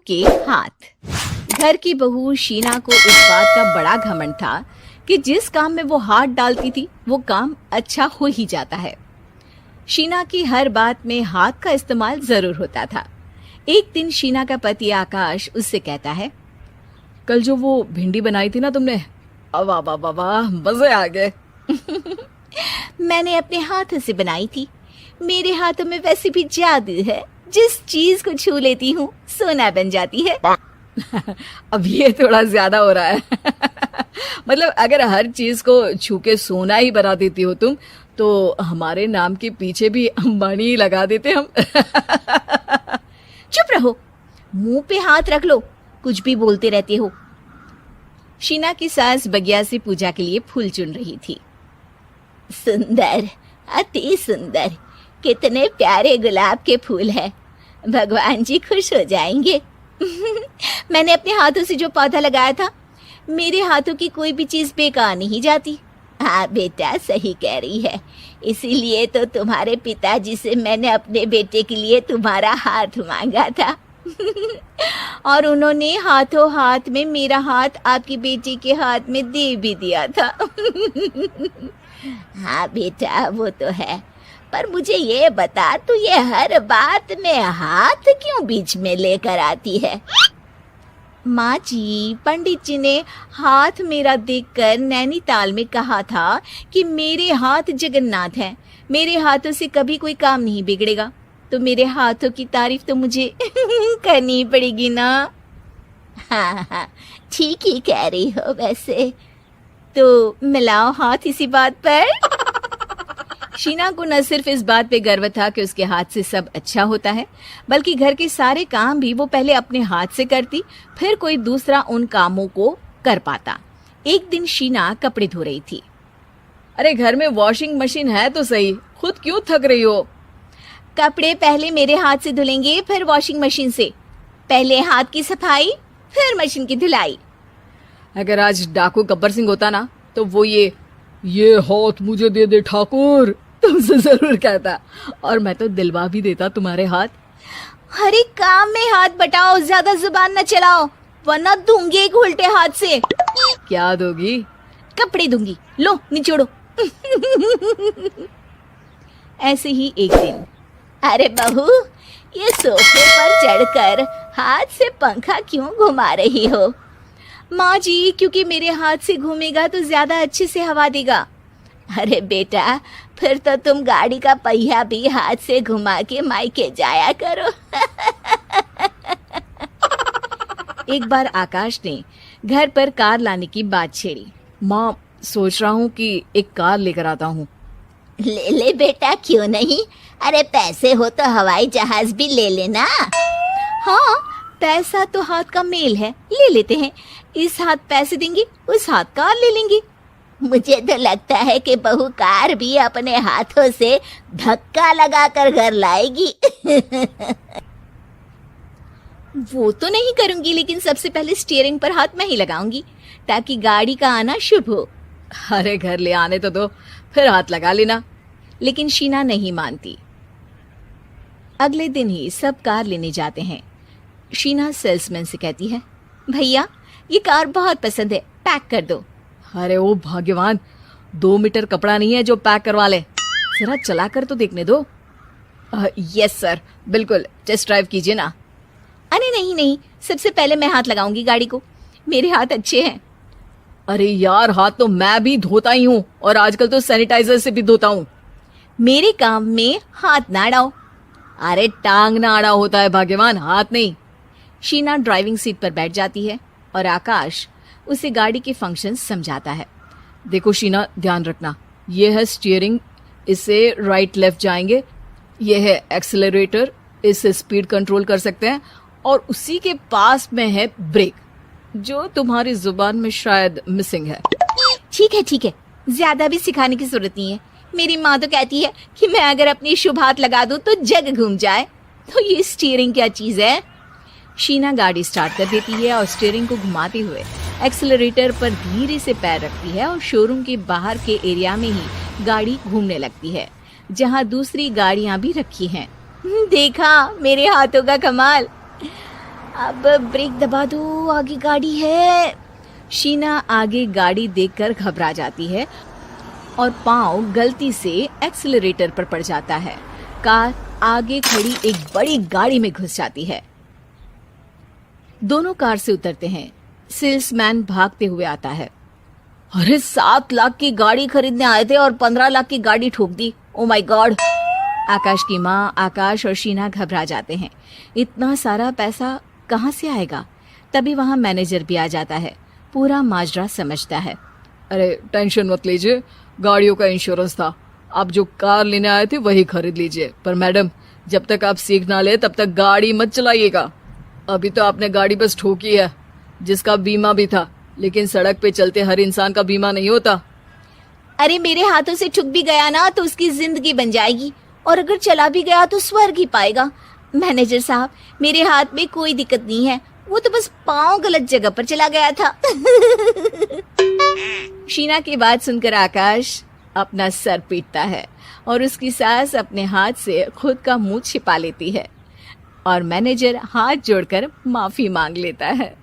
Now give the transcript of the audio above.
के हाथ। घर की बहू शीना को इस बात का बड़ा घमंड था कि जिस काम में वो हाथ डालती थी वो काम अच्छा हो ही जाता है। शीना की हर बात में हाथ का इस्तेमाल जरूर होता था। एक दिन शीना का पति आकाश उससे कहता है, कल जो वो भिंडी बनाई थी ना तुमने, वाह वाह वाह वाह, मजे आ गए। मैंने अपने हाथों से बनाई थी। मेरे हाथों में वैसे भी जादू है, जिस चीज को छू लेती हूँ सोना बन जाती है। अब ये थोड़ा ज्यादा हो रहा है। मतलब अगर हर चीज को छू के सोना ही बना देती हो तुम, तो हमारे नाम के पीछे भी अंबानी लगा देते हम। चुप रहो, मुंह पे हाथ रख लो, कुछ भी बोलते रहते हो। शीना की सास बगिया से पूजा के लिए फूल चुन रही थी। सुंदर, अति सुंदर, कितने प्यारे गुलाब के फूल हैं। भगवान जी खुश हो जाएंगे। मैंने अपने हाथों से जो पौधा लगाया था, मेरे हाथों की कोई भी चीज बेकार नहीं जाती। हाँ बेटा, सही कह रही है। इसीलिए तो तुम्हारे पिताजी से मैंने अपने बेटे के लिए तुम्हारा हाथ मांगा था। और उन्होंने हाथों हाथ में मेरा हाथ आपकी बेटी के हाथ में दे भी दिया था। हाँ बेटा, वो तो है, पर मुझे ये बता, तू ये हर बात में हाथ क्यों बीच में लेकर आती है? माँ जी, पंडित जी ने हाथ मेरा देखकर नैनीताल में कहा था कि मेरे हाथ जगन्नाथ हैं, मेरे हाथों से कभी कोई काम नहीं बिगड़ेगा। तो मेरे हाथों की तारीफ तो मुझे करनी पड़ेगी ना। हाँ हाँ, ठीक ही कह रही हो वैसे। तो मिलाओ हाथ इसी बात पर। शीना को न सिर्फ इस बात पे गर्व था कि उसके हाथ से सब अच्छा होता है, बल्कि घर के सारे काम भी वो पहले अपने हाथ से करती, फिर कोई दूसरा उन कामों को कर पाता। एक दिन शीना कपड़े धो रही थी। अरे घर में वॉशिंग मशीन है तो सही, खुद क्यों थक रही हो? कपड़े पहले मेरे हाथ से धुलेंगे, फिर वॉशिंग मशीन से। पहले हाथ की सफाई, फिर मशीन की धुलाई। अगर आज डाकू गब्बर सिंह होता ना, तो वो ये हाथ मुझे दे दे ठाकुर, तुमसे जरूर कहता, और मैं तो दिलवा भी देता तुम्हारे हाथ। हर एक काम में हाथ बटाओ, ज्यादा जुबान न चलाओ, वरना दूंगी एक उल्टे हाथ से। क्या दोगी? कपड़े दूंगी, लो निचोड़ो। ऐसे ही एक दिन, अरे बहू, ये सोफे पर चढ़कर हाथ से पंखा क्यों घुमा रही हो? माँ जी, क्योंकि मेरे हाथ से घूमेगा तो ज्यादा अच्छे से हवा देगा। अरे बेटा, फिर तो तुम गाड़ी का पहिया भी हाथ से घुमा के मायके जाया करो। एक बार आकाश ने घर पर कार लाने की बात छेड़ी। माँ, सोच रहा हूँ कि एक कार लेकर आता हूँ। ले ले बेटा, क्यों नहीं? अरे पैसे हो तो हवाई जहाज भी ले लेना। हाँ, पैसा तो हाथ का मेल है, ले लेते हैं। इस हाथ पैसे देंगी, उस हाथ कार ले लेंगी। मुझे तो लगता है कि बहू कार भी अपने हाथों से धक्का लगाकर घर लाएगी। वो तो नहीं करूंगी, लेकिन सबसे पहले स्टीयरिंग पर हाथ मैं ही लगाऊंगी, ताकि गाड़ी का आना शुभ हो। अरे घर ले आने तो दो, फिर हाथ लगा लेना। लेकिन शीना नहीं मानती। अगले दिन ही सब कार लेने जाते हैं। शीना सेल्समैन से कहती है, भैया ये कार बहुत पसंद है, पैक कर दो। अरे ओ भाग्यवान, 2 मीटर कपड़ा नहीं है जो पैक करवा ले, जरा चला कर तो देखने दो। यस सर, बिल्कुल, टेस्ट ड्राइव कीजिए ना। अरे नहीं नहीं, सबसे पहले मैं हाथ लगाऊंगी गाड़ी को, मेरे हाथ अच्छे हैं। अरे यार, हाथ तो मैं भी धोता ही हूँ, और आजकल तो सैनिटाइजर से भी धोता हूँ। मेरे काम में हाथ ना अड़ाओ। अरे टांग ना अड़ा होता है भाग्यवान, हाथ नहीं। शीना ड्राइविंग सीट पर बैठ जाती है और आकाश उसे गाड़ी के फंक्शंस समझाता है। देखो शीना, ध्यान रखना, ये है स्टीयरिंग, इससे राइट लेफ्ट जाएंगे। ये है एक्सेलरेटर, इससे स्पीड कंट्रोल कर सकते हैं, और उसी के पास में है ब्रेक, जो तुम्हारी जुबान में शायद मिसिंग है। ठीक है, ज्यादा भी सिखाने की जरूरत नहीं है। मेरी माँ तो कहती है कि मैं अगर अपनी शुभ हाथ लगा दूं तो जग घूम जाए, तो ये स्टीयरिंग क्या चीज है? शीना गाड़ी स्टार्ट कर देती है और स्टीयरिंग को घुमाते हुए एक्सेलरेटर पर धीरे से पैर रखती है, और शोरूम के बाहर के एरिया में ही गाड़ी घूमने लगती है, जहाँ दूसरी गाड़ियां भी रखी हैं। देखा मेरे हाथों का कमाल। अब ब्रेक दबा दो, आगे गाड़ी है। शीना आगे गाड़ी देखकर घबरा जाती है और पांव गलती से एक्सीलरेटर पर पड़ जाता है। कार आगे खड़ी एक बड़ी गाड़ी में घुस जाती है। दोनों कार से उतरते हैं। सेल्समैन भागते हुए आता है। अरे 7 लाख की गाड़ी खरीदने आए थे और 15 लाख की गाड़ी ठोक दी। Oh my God. आकाश की माँ, आकाश और शीना घबरा जाते हैं। इतना सारा पैसा कहाँ से आएगा? तभी वहां मैनेजर भी आ जाता है। पूरा माजरा समझता है। अरे टेंशन मत लीजिए, गाड़ियों का इंश्योरेंस था। आप जो कार लेने आए थे वही खरीद लीजिए। पर मैडम, जब तक आप सीख ना ले तब तक गाड़ी मत चलाइएगा। अभी तो आपने गाड़ी बस ठोकी है, जिसका बीमा भी था, लेकिन सड़क पे चलते हर इंसान का बीमा नहीं होता। अरे मेरे हाथों से ठुक भी गया ना तो उसकी जिंदगी बन जाएगी, और अगर चला भी गया तो स्वर्ग ही पाएगा। मैनेजर साहब, मेरे हाथ में कोई दिक्कत नहीं है, वो तो बस पाँव गलत जगह पर चला गया था। शीना की बात सुनकर आकाश अपना सर पीटता है और उसकी सास अपने हाथ से खुद का मुंह छिपा लेती है और मैनेजर हाथ जोड़कर माफी मांग लेता है।